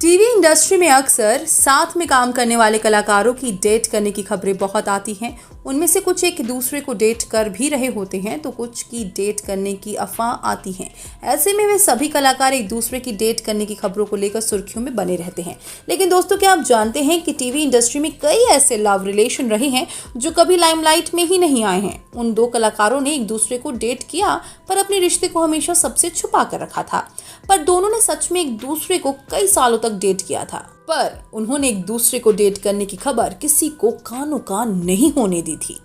TV industry में अक्सर साथ में काम करने वाले कलाकारों की डेट करने की खबरें बहुत आती हैं। उनमें से कुछ एक दूसरे को डेट कर भी रहे होते हैं तो कुछ की डेट करने की अफवाह आती हैं। ऐसे में वे सभी कलाकार एक दूसरे की डेट करने की खबरों को लेकर सुर्खियों में बने रहते हैं। लेकिन दोस्तों, क्या आप जानते हैं कि टीवी इंडस्ट्री में कई ऐसे लव रिलेशन रहे हैं जो कभी लाइमलाइट में ही नहीं आए हैं। उन दो कलाकारों ने एक दूसरे को डेट किया पर अपने रिश्ते को हमेशा सबसे छुपा कर रखा था। पर दोनों ने सच में एक दूसरे को कई सालों तक डेट किया था, पर उन्होंने एक दूसरे को डेट करने की खबर किसी को कानों कान नहीं होने दी थी।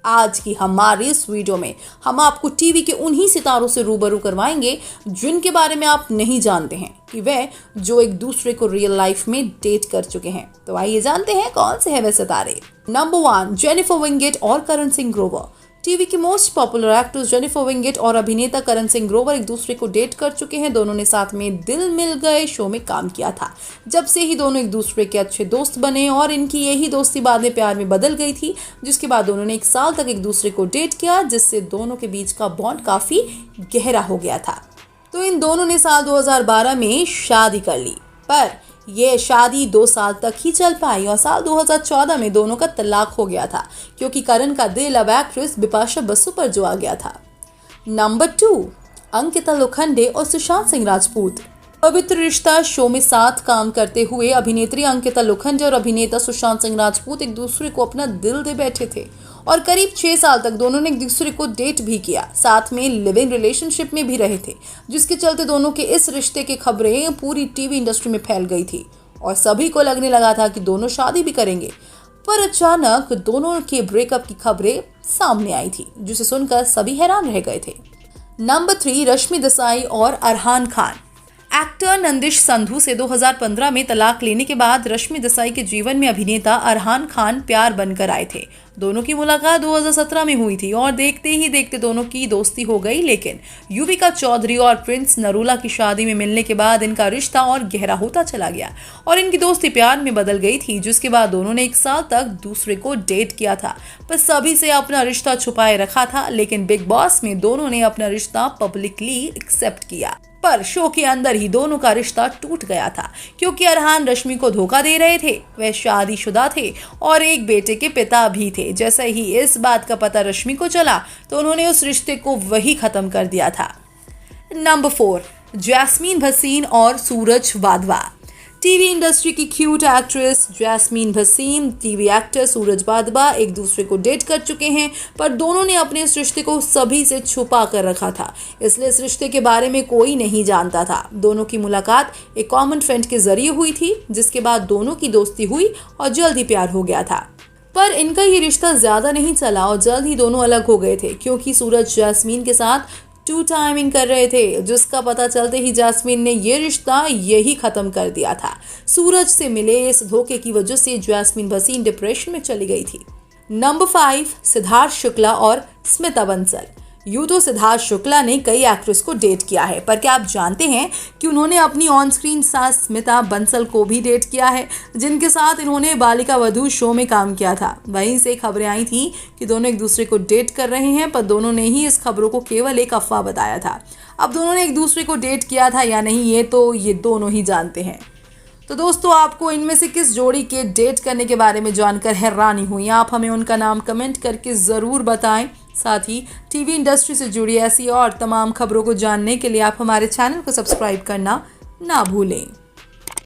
आज की हमारी इस वीडियो में हम आपको टीवी के उन्हीं सितारों से रूबरू करवाएंगे जिनके बारे में आप नहीं जानते हैं कि वे जो एक दूसरे को रियल लाइफ में डेट कर चुके हैं। तो आइए जानते हैं कौन से हैं वे सितारे। नंबर 1, जेनिफर विंगेट और करण सिंह ग्रोवर। टीवी की most popular actress Jennifer Winget और अभिनेता करण सिंह ग्रोवर एक दूसरे को डेट कर चुके हैं। दोनों ने साथ में दिल मिल गए शो में काम किया था। जब से ही दोनों एक दूसरे के अच्छे दोस्त बने और इनकी यही दोस्ती बाद में प्यार में बदल गई थी, जिसके बाद दोनों ने 1 साल तक एक दूसरे को डेट किया, जिससे दोनों के बीच का बॉन्ड काफी गहरा हो गया था। तो इन दोनों ने साल 2012 में शादी कर ली, पर ये शादी 2 साल तक ही चल पाई और साल 2014 में दोनों का तलाक हो गया था, क्योंकि करण का दिल अब एक्ट्रेस बिपाशा बसु पर जो आ गया था। नंबर 2, अंकिता लोखंडे और सुशांत सिंह राजपूत। पवित्र रिश्ता शो में साथ काम करते हुए अभिनेत्री अंकिता लोखंडे और अभिनेता सुशांत सिंह राजपूत एक दूसरे को अपना दिल दे बैठे थे और करीब 6 साल तक दोनों ने एक दूसरे को डेट भी किया, साथ में लिविंग रिलेशनशिप में भी रहे थे, जिसके चलते दोनों के इस रिश्ते की खबरें पूरी टीवी इंडस्ट्री में फैल गई थी और सभी को लगने लगा था कि दोनों शादी भी करेंगे। पर अचानक दोनों के ब्रेकअप की खबरें सामने आई थी, जिसे सुनकर सभी हैरान रह गए थे। नंबर 3, रश्मि देसाई और अरहान खान। एक्टर नंदिश संधू से 2015 में तलाक लेने के बाद रश्मि देसाई के जीवन में अभिनेता अरहान खान प्यार बनकर आए थे। दोनों की मुलाकात 2017 में हुई थी और देखते ही देखते दोनों की दोस्ती हो गई। लेकिन युविका चौधरी और प्रिंस नरूला की शादी में मिलने के बाद इनका रिश्ता और गहरा होता चला गया और इनकी दोस्ती प्यार में बदल गई थी, जिसके बाद दोनों ने 1 साल तक दूसरे को डेट किया था, पर सभी से अपना रिश्ता छुपाए रखा था। लेकिन बिग बॉस में दोनों ने अपना रिश्ता पब्लिकली एक्सेप्ट किया, पर शो के अंदर ही दोनों का रिश्ता टूट गया था, क्योंकि अरहान रश्मि को धोखा दे रहे थे। वह शादीशुदा थे और एक बेटे के पिता भी थे। जैसे ही इस बात का पता रश्मि को चला तो उन्होंने उस रिश्ते को वही खत्म कर दिया था। नंबर 4, जैस्मीन भसीन और सूरज वाधवा। टीवी इंडस्ट्री की cute actress Jasmin Bhasin, TV actor Suraj Wadhwa एक दूसरे को डेट कर चुके हैं, पर दोनों ने अपने इस रिश्ते को सभी से छुपा कर रखा था, इसलिए इस रिश्ते के बारे में कोई नहीं जानता था। दोनों की मुलाकात एक कॉमन फ्रेंड के जरिए हुई थी, जिसके बाद दोनों की दोस्ती हुई और जल्द ही प्यार हो गया था। पर इनका ये रिश्ता ज्यादा नहीं चला और जल्द ही दोनों अलग हो गए थे, क्योंकि सूरज जैस्मीन के साथ 2 टाइमिंग कर रहे थे, जिसका पता चलते ही जैस्मीन ने ये रिश्ता यही खत्म कर दिया था। सूरज से मिले इस धोखे की वजह से जैस्मीन भसीन डिप्रेशन में चली गई थी। नंबर 5, सिद्धार्थ शुक्ला और स्मिता बंसल। यूं तो सिद्धार्थ शुक्ला ने कई एक्ट्रेस को डेट किया है, पर क्या आप जानते हैं कि उन्होंने अपनी ऑन स्क्रीन सास स्मिता बंसल को भी डेट किया है, जिनके साथ इन्होंने बालिका वधू शो में काम किया था। वहीं से खबरें आई थी कि दोनों एक दूसरे को डेट कर रहे हैं, पर दोनों ने ही इस खबरों को केवल एक अफवाह बताया था। अब दोनों ने एक दूसरे को डेट किया था या नहीं, ये दोनों ही जानते हैं। तो दोस्तों, आपको इनमें से किस जोड़ी के डेट करने के बारे में जानकर हैरानी हुई? आप हमें उनका नाम कमेंट करके ज़रूर बताएं। साथ ही टीवी इंडस्ट्री से जुड़ी ऐसी और तमाम खबरों को जानने के लिए आप हमारे चैनल को सब्सक्राइब करना ना भूलें।